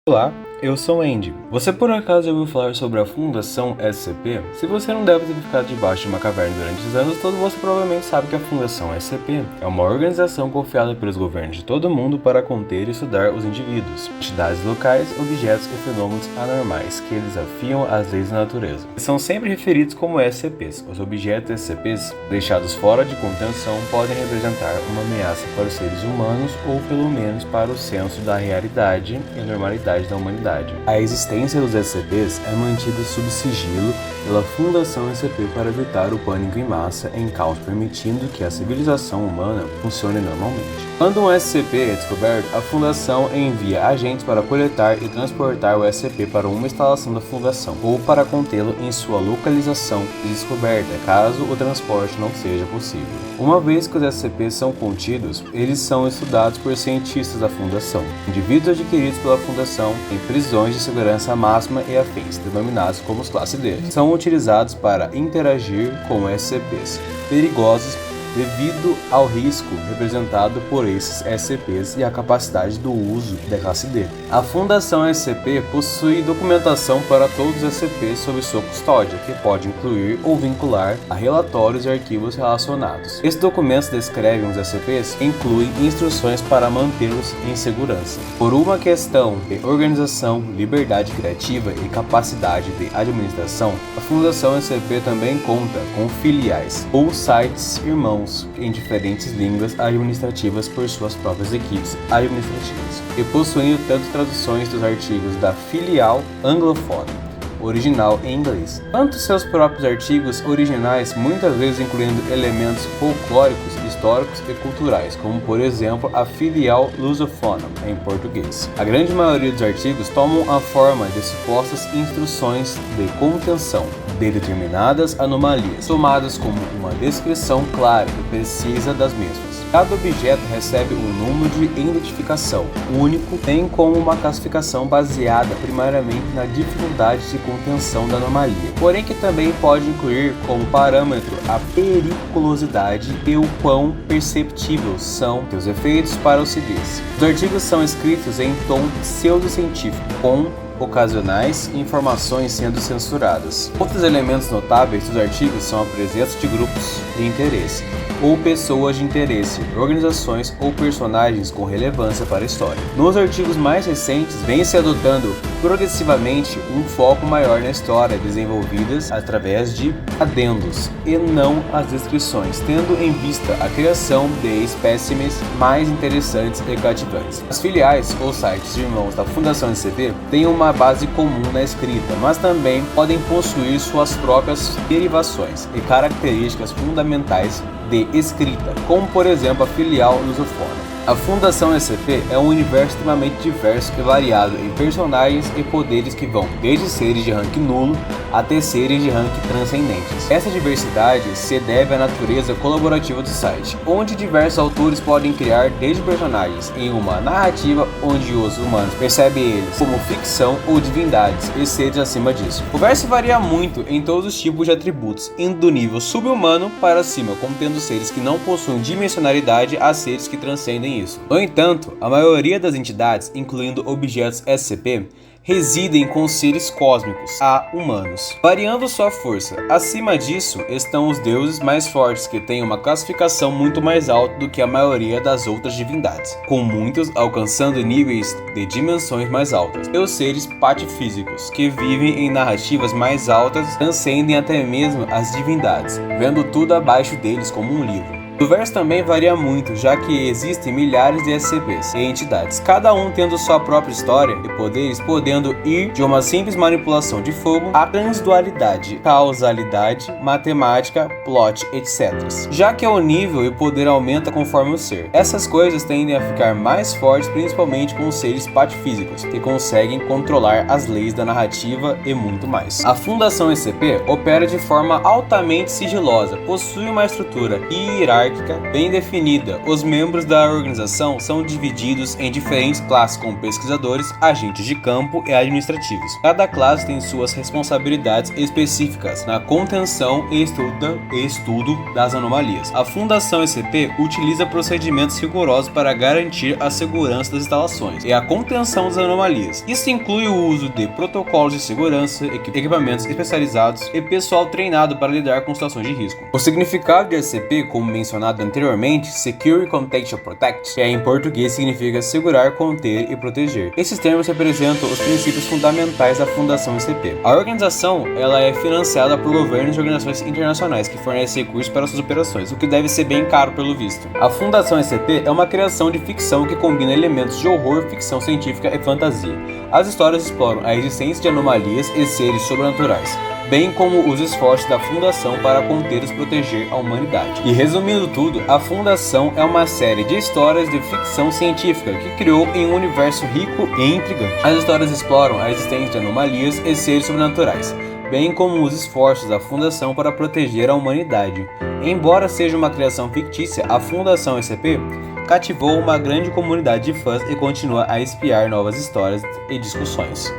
Olá, eu sou o Andy. Você por acaso já ouviu falar sobre a Fundação SCP? Se você não deve ter ficado debaixo de uma caverna durante os anos todos, você provavelmente sabe que a Fundação SCP é uma organização confiada pelos governos de todo o mundo para conter e estudar os indivíduos, entidades locais, objetos e fenômenos anormais que desafiam as leis da natureza. Eles são sempre referidos como SCPs. Os objetos SCPs deixados fora de contenção podem representar uma ameaça para os seres humanos ou pelo menos para o senso da realidade e normalidade da humanidade. A existência dos SCPs é mantida sob sigilo pela Fundação SCP para evitar o pânico em massa em caos, permitindo que a civilização humana funcione normalmente. Quando um SCP é descoberto, a Fundação envia agentes para coletar e transportar o SCP para uma instalação da Fundação ou para contê-lo em sua localização de descoberta, caso o transporte não seja possível. Uma vez que os SCPs são contidos, eles são estudados por cientistas da Fundação, indivíduos adquiridos pela Fundação em prisões de segurança máxima e afins, denominados como os classe D. São utilizados para interagir com SCPs perigosos devido ao risco representado por esses SCPs e a capacidade do uso da classe D. A Fundação SCP possui documentação para todos os SCPs sob sua custódia, que pode incluir ou vincular a relatórios e arquivos relacionados. Esses documentos descrevem os SCPs e incluem instruções para mantê-los em segurança. Por uma questão de organização, liberdade criativa e capacidade de administração, a Fundação SCP também conta com filiais ou sites irmãos em diferentes línguas administrativas por suas próprias equipes administrativas e possuindo tanto traduções dos artigos da filial anglofona original em inglês, quanto seus próprios artigos originais, muitas vezes incluindo elementos folclóricos, históricos e culturais, como por exemplo a filial lusofona em português. A grande maioria dos artigos tomam a forma de supostas instruções de contenção de determinadas anomalias, tomadas como uma descrição clara e precisa das mesmas. Cada objeto recebe um número de identificação único, bem como uma classificação baseada primariamente na dificuldade de contenção da anomalia, porém que também pode incluir como parâmetro a periculosidade e o quão perceptíveis são seus efeitos para os civis. Os artigos são escritos em tom pseudocientífico, com ocasionais informações sendo censuradas. Outros elementos notáveis dos artigos são a presença de grupos de interesse ou pessoas de interesse, organizações ou personagens com relevância para a história. Nos artigos mais recentes, vem se adotando progressivamente um foco maior na história desenvolvidas através de adendos e não as descrições, tendo em vista a criação de espécimes mais interessantes e cativantes. As filiais ou sites irmãos da Fundação SCP têm uma base comum na escrita, mas também podem possuir suas próprias derivações e características fundamentais de escrita, como por exemplo a filial lusofona. A Fundação SCP é um universo extremamente diverso e variado em personagens e poderes que vão desde seres de rank nulo até seres de rank transcendentes. Essa diversidade se deve à natureza colaborativa do site, onde diversos autores podem criar desde personagens em uma narrativa onde os humanos percebem eles como ficção ou divindades e seres acima disso. O verso varia muito em todos os tipos de atributos, indo do nível subhumano para cima, contendo seres que não possuem dimensionalidade a seres que transcendem isso. No entanto, a maioria das entidades, incluindo objetos SCP, residem com seres cósmicos a humanos, variando sua força. Acima disso estão os deuses mais fortes, que têm uma classificação muito mais alta do que a maioria das outras divindades, com muitos alcançando níveis de dimensões mais altas. E os seres patefísicos, que vivem em narrativas mais altas, transcendem até mesmo as divindades, vendo tudo abaixo deles como um livro. O verso também varia muito, já que existem milhares de SCPs e entidades, cada um tendo sua própria história e poderes, podendo ir de uma simples manipulação de fogo à transdualidade, causalidade, matemática, plot, etc. Já que o nível e o poder aumenta conforme o ser. Essas coisas tendem a ficar mais fortes, principalmente com os seres patefísicos, que conseguem controlar as leis da narrativa e muito mais. A Fundação SCP opera de forma altamente sigilosa, possui uma estrutura hierárquica hierárquica bem definida. Os membros da organização são divididos em diferentes classes, como pesquisadores, agentes de campo e administrativos. Cada classe tem suas responsabilidades específicas na contenção e estudo das anomalias. A Fundação SCP utiliza procedimentos rigorosos para garantir a segurança das instalações e a contenção das anomalias. Isso inclui o uso de protocolos de segurança, equipamentos especializados e pessoal treinado para lidar com situações de risco. O significado de SCP, como mencionado anteriormente, Secure, Contextual, Protect, que em português significa segurar, conter e proteger. Esses termos representam os princípios fundamentais da Fundação SCP. A organização ela é financiada por governos e organizações internacionais que fornecem recursos para suas operações, o que deve ser bem caro pelo visto. A Fundação SCP é uma criação de ficção que combina elementos de horror, ficção científica e fantasia. As histórias exploram a existência de anomalias e seres sobrenaturais, bem como os esforços da Fundação para conter e proteger a humanidade. E resumindo tudo, a Fundação é uma série de histórias de ficção científica que criou em um universo rico e intrigante. As histórias exploram a existência de anomalias e seres sobrenaturais, bem como os esforços da Fundação para proteger a humanidade. Embora seja uma criação fictícia, a Fundação SCP cativou uma grande comunidade de fãs e continua a espiar novas histórias e discussões.